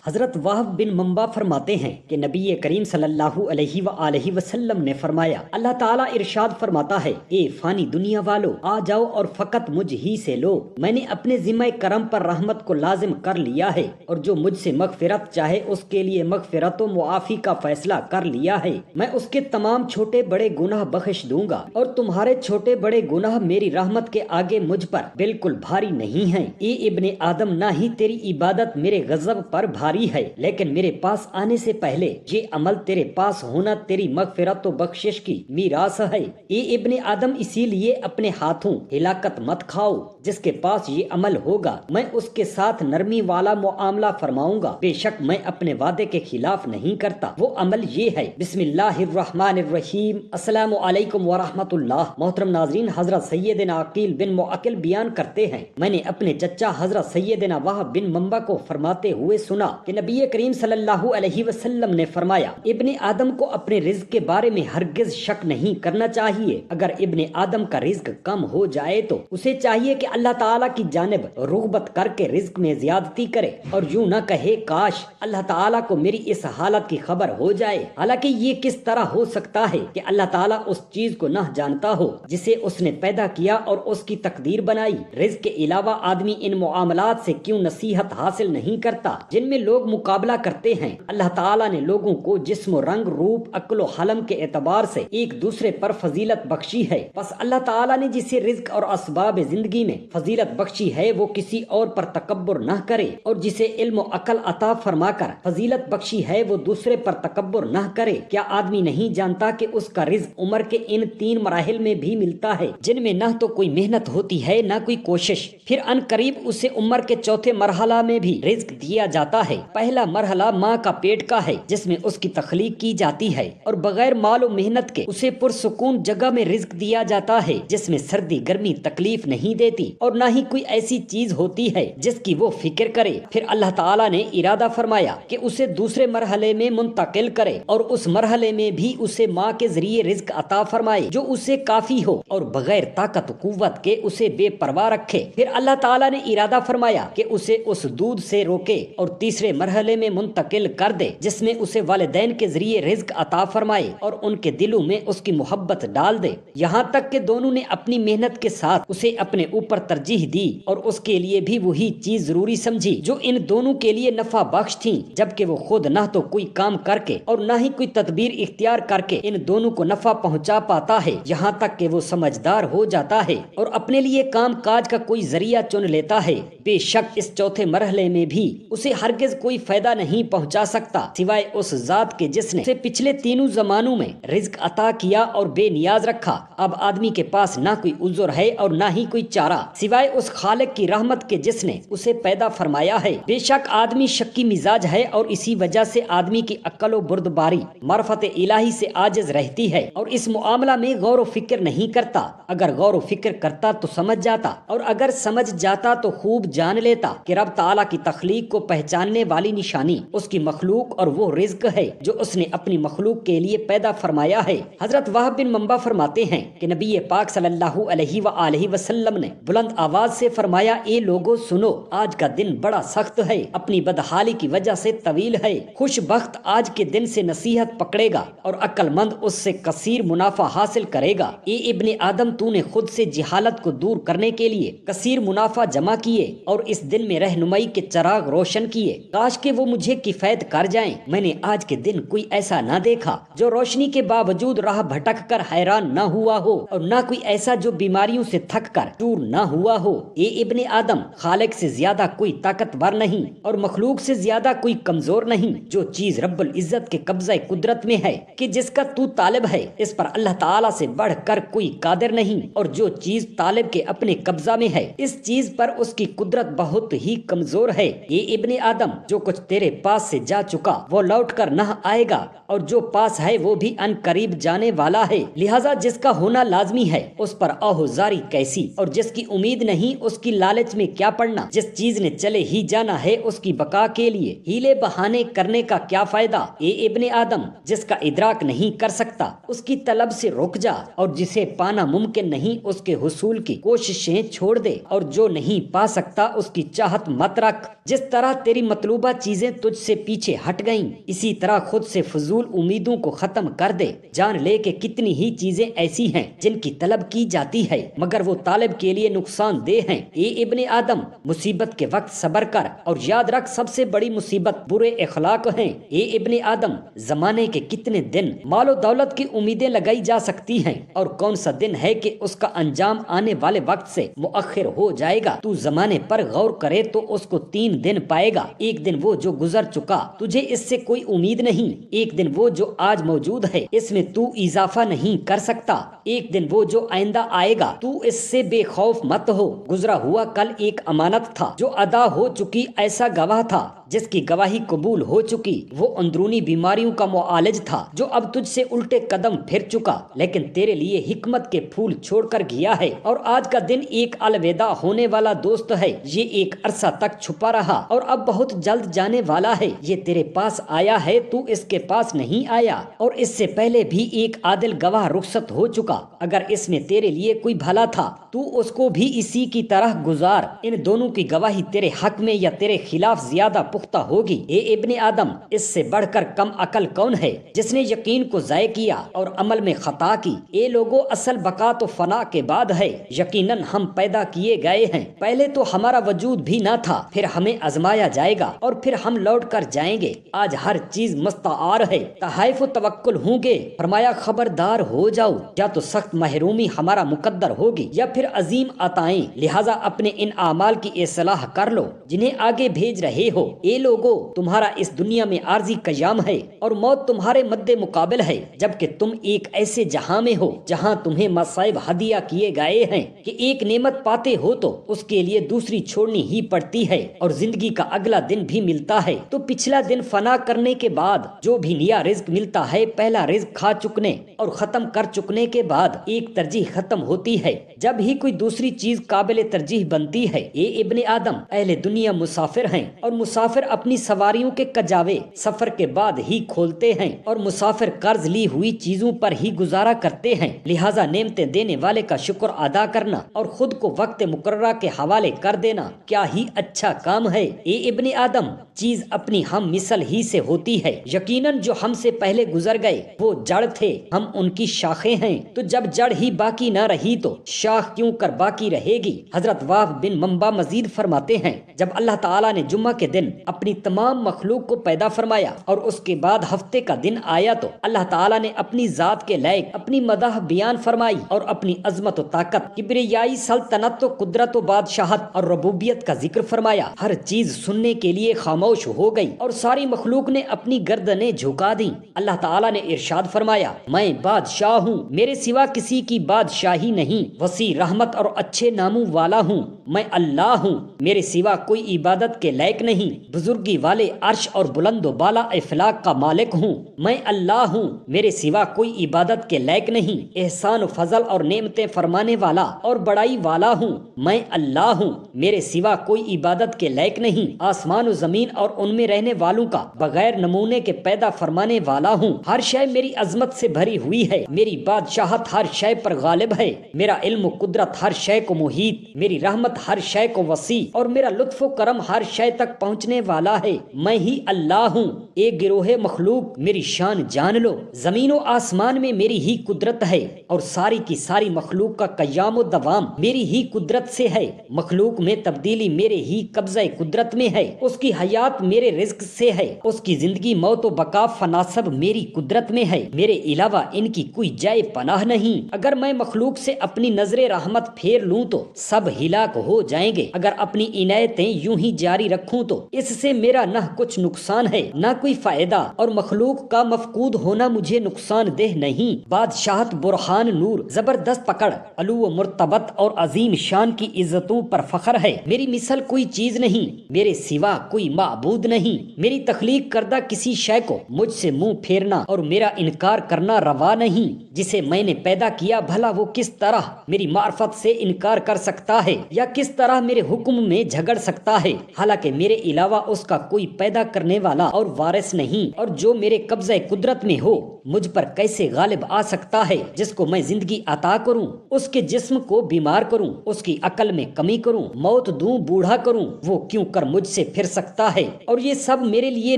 حضرت وہب بن منبع فرماتے ہیں کہ نبی کریم صلی اللہ علیہ وآلہ وسلم نے فرمایا، اللہ تعالیٰ ارشاد فرماتا ہے، اے فانی دنیا والو، آ جاؤ اور فقط مجھ ہی سے لو، میں نے اپنے ذمہ کرم پر رحمت کو لازم کر لیا ہے، اور جو مجھ سے مغفرت چاہے اس کے لیے مغفرت و معافی کا فیصلہ کر لیا ہے، میں اس کے تمام چھوٹے بڑے گناہ بخش دوں گا، اور تمہارے چھوٹے بڑے گناہ میری رحمت کے آگے مجھ پر بالکل بھاری نہیں ہیں۔ اے ابن آدم، نہ ہی تیری عبادت میرے غضب پر بھاری ہے، لیکن میرے پاس آنے سے پہلے یہ عمل تیرے پاس ہونا تیری مغفرت و بخشش کی میراث ہے۔ اے ابن آدم، اسی لیے اپنے ہاتھوں ہلاکت مت کھاؤ، جس کے پاس یہ عمل ہوگا میں اس کے ساتھ نرمی والا معاملہ فرماؤں گا، بے شک میں اپنے وعدے کے خلاف نہیں کرتا۔ وہ عمل یہ ہے۔ بسم اللہ الرحمن الرحیم۔ السلام علیکم ورحمۃ اللہ۔ محترم ناظرین، حضرت سیدنا عقیل بن معقل بیان کرتے ہیں، میں نے اپنے چچا حضرت سیدنا وہب بن منبع کو فرماتے ہوئے سنا کہ نبی کریم صلی اللہ علیہ وسلم نے فرمایا، ابن آدم کو اپنے رزق کے بارے میں ہرگز شک نہیں کرنا چاہیے۔ اگر ابن آدم کا رزق کم ہو جائے تو اسے چاہیے کہ اللہ تعالیٰ کی جانب رغبت کر کے رزق میں زیادتی کرے، اور یوں نہ کہے کاش اللہ تعالیٰ کو میری اس حالت کی خبر ہو جائے۔ حالانکہ یہ کس طرح ہو سکتا ہے کہ اللہ تعالیٰ اس چیز کو نہ جانتا ہو جسے اس نے پیدا کیا اور اس کی تقدیر بنائی۔ رزق کے علاوہ آدمی ان معاملات سے کیوں نصیحت حاصل نہیں کرتا جن میں لوگ مقابلہ کرتے ہیں؟ اللہ تعالیٰ نے لوگوں کو جسم و رنگ، روپ، عقل و حلم کے اعتبار سے ایک دوسرے پر فضیلت بخشی ہے، بس اللہ تعالیٰ نے جسے رزق اور اسباب زندگی میں فضیلت بخشی ہے وہ کسی اور پر تکبر نہ کرے، اور جسے علم و عقل عطا فرما کر فضیلت بخشی ہے وہ دوسرے پر تکبر نہ کرے۔ کیا آدمی نہیں جانتا کہ اس کا رزق عمر کے ان 3 مراحل میں بھی ملتا ہے، جن میں نہ تو کوئی محنت ہوتی ہے نہ کوئی کوشش؟ پھر ان قریب اسے عمر کے چوتھے مرحلہ میں بھی رزق دیا جاتا ہے۔ پہلا مرحلہ ماں کا پیٹ کا ہے، جس میں اس کی تخلیق کی جاتی ہے، اور بغیر مال و محنت کے اسے پرسکون جگہ میں رزق دیا جاتا ہے جس میں سردی گرمی تکلیف نہیں دیتی، اور نہ ہی کوئی ایسی چیز ہوتی ہے جس کی وہ فکر کرے۔ پھر اللہ تعالیٰ نے ارادہ فرمایا کہ اسے دوسرے مرحلے میں منتقل کرے، اور اس مرحلے میں بھی اسے ماں کے ذریعے رزق عطا فرمائے جو اسے کافی ہو، اور بغیر طاقت و قوت کے اسے بے پرواہ رکھے۔ پھر اللہ تعالیٰ نے ارادہ فرمایا کہ اسے اس دودھ سے روکے اور تیسرے مرحلے میں منتقل کر دے جس میں اسے والدین کے ذریعے رزق عطا فرمائے اور ان کے دلوں میں اس کی محبت ڈال دے، یہاں تک کہ دونوں نے اپنی محنت کے ساتھ اسے اپنے اوپر ترجیح دی اور اس کے لیے بھی وہی چیز ضروری سمجھی جو ان دونوں کے لیے نفع بخش تھی، جبکہ وہ خود نہ تو کوئی کام کر کے اور نہ ہی کوئی تدبیر اختیار کر کے ان دونوں کو نفع پہنچا پاتا ہے، یہاں تک کہ وہ سمجھدار ہو جاتا ہے اور اپنے لیے کام کاج کا کوئی ذریعہ چن لیتا ہے۔ بے شک اس چوتھے مرحلے میں بھی اسے ہرگز کوئی فائدہ نہیں پہنچا سکتا سوائے اس ذات کے جس نے اسے پچھلے 3 زمانوں میں رزق عطا کیا اور بے نیاز رکھا۔ اب آدمی کے پاس نہ کوئی عذر ہے اور نہ ہی کوئی چارہ سوائے اس خالق کی رحمت کے جس نے اسے پیدا فرمایا ہے۔ بے شک آدمی شکی مزاج ہے اور اسی وجہ سے آدمی کی عقل و بردباری معرفت الہی سے عاجز رہتی ہے اور اس معاملہ میں غور و فکر نہیں کرتا۔ اگر غور و فکر کرتا تو سمجھ جاتا، اور اگر سمجھ جاتا تو خوب جان لیتا کہ رب تعالیٰ کی تخلیق کو پہچاننے والی نشانی اس کی مخلوق اور وہ رزق ہے جو اس نے اپنی مخلوق کے لیے پیدا فرمایا ہے۔ حضرت وہب بن منبع فرماتے ہیں کہ نبی پاک صلی اللہ علیہ وآلہ وسلم نے بلند آواز سے فرمایا، اے لوگو سنو، آج کا دن بڑا سخت ہے، اپنی بدحالی کی وجہ سے طویل ہے۔ خوش بخت آج کے دن سے نصیحت پکڑے گا اور عقل مند اس سے کثیر منافع حاصل کرے گا۔ اے ابن آدم، تو نے خود سے جہالت کو دور کرنے کے لیے کثیر منافع جمع کیے اور اس دن میں رہنمائی کے چراغ روشن کیے، کاش کہ وہ مجھے کفایت کر جائیں۔ میں نے آج کے دن کوئی ایسا نہ دیکھا جو روشنی کے باوجود راہ بھٹک کر حیران نہ ہوا ہو، اور نہ کوئی ایسا جو بیماریوں سے تھک کر چور نہ ہوا ہو۔ اے ابن آدم، خالق سے زیادہ کوئی طاقتور نہیں اور مخلوق سے زیادہ کوئی کمزور نہیں۔ جو چیز رب العزت کے قبضہ قدرت میں ہے کہ جس کا تو طالب ہے، اس پر اللہ تعالیٰ سے بڑھ کر کوئی قادر نہیں، اور جو چیز طالب کے اپنے قبضہ میں ہے اس چیز پر اس کی قدرت بہت ہی کمزور ہے۔ اے ابن آدم، جو کچھ تیرے پاس سے جا چکا وہ لوٹ کر نہ آئے گا، اور جو پاس ہے وہ بھی ان قریب جانے والا ہے، لہذا جس کا ہونا لازمی ہے اس پر آہوزاری کیسی، اور جس کی امید نہیں اس کی لالچ میں کیا پڑنا۔ جس چیز نے چلے ہی جانا ہے اس کی بقا کے لیے ہیلے بہانے کرنے کا کیا فائدہ؟ اے ابن آدم، جس کا ادراک نہیں کر سکتا اس کی طلب سے رک جا، اور جسے پانا ممکن نہیں اس کے حصول کی کوششیں چھوڑ دے، اور جو نہیں پا سکتا اس کی چاہت مت رکھ۔ جس طرح تیری مطلوب مطلوبہ چیزیں تجھ سے پیچھے ہٹ گئیں، اسی طرح خود سے فضول امیدوں کو ختم کر دے۔ جان لے کہ کتنی ہی چیزیں ایسی ہیں جن کی طلب کی جاتی ہے مگر وہ طالب کے لیے نقصان دہ ہیں۔ اے ابن آدم، مصیبت کے وقت صبر کر اور یاد رکھ سب سے بڑی مصیبت برے اخلاق ہیں۔ اے ابن آدم، زمانے کے کتنے دن مال و دولت کی امیدیں لگائی جا سکتی ہیں، اور کون سا دن ہے کہ اس کا انجام آنے والے وقت سے مؤخر ہو جائے گا۔ تو زمانے پر غور کرے تو اس کو 3 دن پائے گا، ایک دن وہ جو گزر چکا تجھے اس سے کوئی امید نہیں، ایک دن وہ جو آج موجود ہے اس میں تو اضافہ نہیں کر سکتا، ایک دن وہ جو آئندہ آئے گا تو اس سے بے خوف مت ہو۔ گزرا ہوا کل ایک امانت تھا جو ادا ہو چکی، ایسا گواہ تھا جس کی گواہی قبول ہو چکی، وہ اندرونی بیماریوں کا معالج تھا جو اب تجھ سے الٹے قدم پھر چکا لیکن تیرے لیے حکمت کے پھول چھوڑ کر گیا ہے، اور آج کا دن ایک الوداع ہونے والا دوست ہے، یہ ایک عرصہ تک چھپا رہا اور اب بہت جلد جانے والا ہے، یہ تیرے پاس آیا ہے تو اس کے پاس نہیں آیا، اور اس سے پہلے بھی ایک عادل گواہ رخصت ہو چکا، اگر اس میں تیرے لیے کوئی بھلا تھا تو اس کو بھی اسی کی طرح گزار، ان دونوں کی گواہی تیرے حق میں یا تیرے خلاف زیادہ پختہ ہوگی۔ اے ابن آدم، اس سے بڑھ کر کم عقل کون ہے جس نے یقین کو ضائع کیا اور عمل میں خطا کی؟ اے لوگو، اصل بقا تو فنا کے بعد ہے، یقیناً ہم پیدا کیے گئے ہیں، پہلے تو ہمارا وجود بھی نہ تھا، پھر ہمیں آزمایا جائے گا اور پھر ہم لوٹ کر جائیں گے، آج ہر چیز مستعار ہے، تحائف و توکل ہوں گے۔ فرمایا خبردار ہو جاؤ، یا تو سخت محرومی ہمارا مقدر ہوگی یا پھر عظیم عطائیں، لہٰذا اپنے ان اعمال کی اصلاح کر لو جنہیں آگے بھیج رہے ہو۔ اے لوگو، تمہارا اس دنیا میں عارضی قیام ہے اور موت تمہارے مد مقابل ہے، جبکہ تم ایک ایسے جہاں میں ہو جہاں تمہیں مصائب ہدیہ کیے گئے ہیں کہ ایک نعمت پاتے ہو تو اس کے لیے دوسری چھوڑنی ہی پڑتی ہے، اور زندگی کا اگلا دن بھی ملتا ہے تو پچھلا دن فنا کرنے کے بعد جو بھی نیا رزق ملتا ہے پہلا رزق کھا چکنے اور ختم کر چکنے کے بعد ایک ترجیح ختم ہوتی ہے جب ہی کوئی دوسری چیز قابل ترجیح بنتی ہے۔ اے ابن آدم، اہل دنیا مسافر ہیں اور مسافر اپنی سواریوں کے کجاوے سفر کے بعد ہی کھولتے ہیں، اور مسافر قرض لی ہوئی چیزوں پر ہی گزارا کرتے ہیں، لہٰذا نعمتیں دینے والے کا شکر ادا کرنا اور خود کو وقت مقررہ کے حوالے کر دینا کیا ہی اچھا کام ہے۔ اے ابن آدم، چیز اپنی ہم مثل ہی سے ہوتی ہے، یقیناً جو ہم سے پہلے گزر گئے وہ جڑ تھے، ہم ان کی شاخیں ہیں، تو جب جڑ ہی باقی نہ رہی تو شاخ کیوں کر باقی رہے گی۔ حضرت وہب بن منبع مزید فرماتے ہیں، جب اللہ تعالیٰ نے جمعہ کے دن اپنی تمام مخلوق کو پیدا فرمایا اور اس کے بعد ہفتے کا دن آیا تو اللہ تعالیٰ نے اپنی ذات کے لائق اپنی مدح بیان فرمائی اور اپنی عظمت و طاقت، کبریائی، سلطنت و قدرت و بادشاہت اور ربوبیت کا ذکر فرمایا۔ ہر چیز سننے کے لیے خاموش ہو گئی اور ساری مخلوق نے اپنی گردنیں جھکا دیں۔ اللہ تعالیٰ نے ارشاد فرمایا، میں بادشاہ ہوں، میرے سوا کسی کی بادشاہی نہیں، وسیع رحمت اور اچھے ناموں والا ہوں، میں اللہ ہوں، میرے سوا کوئی عبادت کے لائق نہیں، بزرگی والے عرش اور بلند و بالا افلاک کا مالک ہوں، میں اللہ ہوں، میرے سوا کوئی عبادت کے لائق نہیں، احسان و فضل اور نعمتیں فرمانے والا اور بڑائی والا ہوں، میں اللہ ہوں، میرے سوا کوئی عبادت کے لائق نہیں، آسمان و زمین اور ان میں رہنے والوں کا بغیر نمونے کے پیدا فرمانے والا ہوں، ہر شے میری عظمت سے بھری ہوئی ہے، میری بادشاہت ہر شے پر غالب ہے، میرا علم و قدرت ہر شے کو محیط، میری رحمت ہر شے کو وسیع اور میرا لطف و کرم ہر شے تک پہنچنے والا ہے، میں ہی اللہ ہوں۔ ایک گروہ مخلوق میری شان جان لو، زمین و آسمان میں میری ہی قدرت ہے اور ساری کی ساری مخلوق کا قیام و دوام میری ہی قدرت سے ہے، مخلوق میں تبدیلی میرے ہی قبضہ قدرت میں ہے، اس کی حیات میرے رزق سے ہے، اس کی زندگی موت و بقا فناسب میری قدرت میں ہے، میرے علاوہ ان کی کوئی جائے پناہ نہیں، اگر میں مخلوق سے اپنی نظر رحمت پھیر لوں تو سب ہلاک ہو جائیں گے، اگر اپنی عنایتیں یوں ہی جاری رکھوں تو اس سے میرا نہ کچھ نقصان ہے نہ کوئی فائدہ، اور مخلوق کا مفقود ہونا مجھے نقصان دہ نہیں۔ بادشاہت، برہان، نور، زبردست پکڑ، علو و مرتبت اور عظیم شان کی عزتوں پر فخر ہے، میری مثل کوئی چیز نہیں، میرے سوا کوئی معبود نہیں، میری تخلیق کردہ کسی شے کو مجھ سے منہ پھیرنا اور میرا انکار کرنا روا نہیں، جسے میں نے پیدا کیا بھلا وہ کس طرح میری معرفت سے انکار کر سکتا ہے یا کس طرح میرے حکم میں جھگڑ سکتا ہے، حالانکہ میرے علاوہ اس کا کوئی پیدا کرنے والا اور وارث نہیں، اور جو میرے قبضہ قدرت میں ہو مجھ پر کیسے غالب آ سکتا ہے جس کو میں زندگی عطا کروں، اس کے جسم کو بیمار کروں، اس کی عقل میں کمی کروں، موت دوں، بوڑھا کروں، وہ کیوں کر مجھ سے پھر سکتا ہے؟ اور یہ سب میرے لیے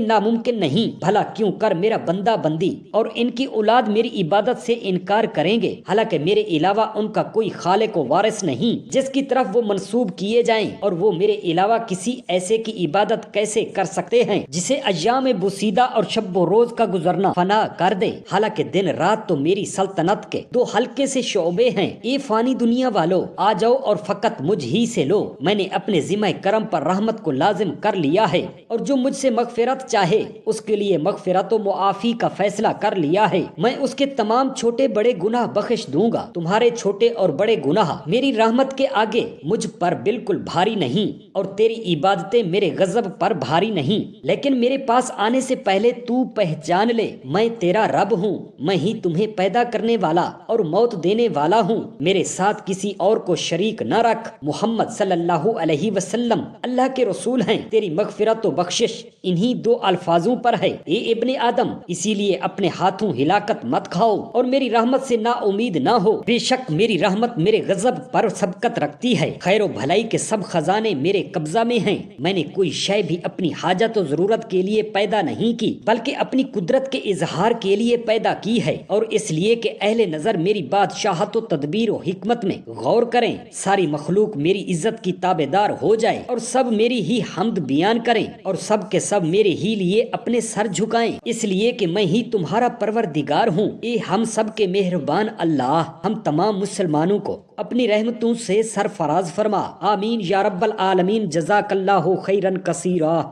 ناممکن نہیں، بھلا کیوں کر میرا بندہ بندی اور ان کی اولاد میری عبادت سے انکار کریں گے، حالانکہ میرے علاوہ ان کا کوئی خالق و وارث نہیں جس کی طرف وہ منسوب کیے جائیں، اور وہ میرے علاوہ کسی ایسے کی عبادت کیسے کر سکتے ہیں جسے ایام بوسیدہ اور شب و روز کا گزرنا فنا کر دے، حالانکہ دن رات تو میری سلطنت کے دو ہلکے سے شعبے ہیں۔ اے فانی دنیا والو، آ جاؤ اور فقط مجھ ہی سے لو، میں نے اپنے ذمہ کرم پر رحمت کو لازم کر لیا ہے، اور جو مجھ سے مغفرت چاہے اس کے لیے مغفرت و معافی کا فیصلہ کر لیا ہے، میں اس کے تمام چھوٹے بڑے گناہ بخش دوں گا۔ تمہارے چھوٹے اور بڑے گناہ میری رحمت کے آگے مجھ پر بالکل بھاری نہیں، اور تیری عبادتیں میرے غضب پر بھاری نہیں، لیکن میرے پاس آنے سے پہلے تو پہچان لے میں تیرا رب ہوں، میں ہی تمہیں پیدا کرنے والا اور موت دینے والا ہوں، میرے ساتھ کسی اور کو شریک نہ رکھ۔ محمد صلی اللہ علیہ وسلم اللہ کے رسول ہیں، تیری مغفرت و بخشش انہی دو الفاظوں پر ہے۔ اے ابن آدم، اسی لیے اپنے ہاتھوں ہلاکت مت کھاؤ اور میری رحمت سے نا امید نہ ہو، بے شک میری رحمت میرے غضب پر سبقت رکھتی ہے، خیر و بھلائی کے سب خزانے میرے قبضہ میں ہیں، میں نے کوئی شے بھی اپنی حاجت و ضرورت کے لیے پیدا نہیں کی بلکہ اپنی قدرت کے اظہار کے لیے پیدا کی ہے، اور اس لیے کہ اہل نظر میری بادشاہت و تدبیر و حکمت میں غور کریں، ساری مخلوق میری عزت کی تابع دار ہو جائے اور سب میری ہی حمد بیان کریں اور سب کے سب میرے ہی لیے اپنے سر جھکائیں، اس لیے کہ میں ہی تمہارا پروردگار ہوں۔ اے ہم سب کے مہربان اللہ، ہم تمام مسلمانوں کو اپنی رحمتوں سے سرفراز فرما، آمین یا رب العالمین، جزاک اللہ خیرا کثیرا۔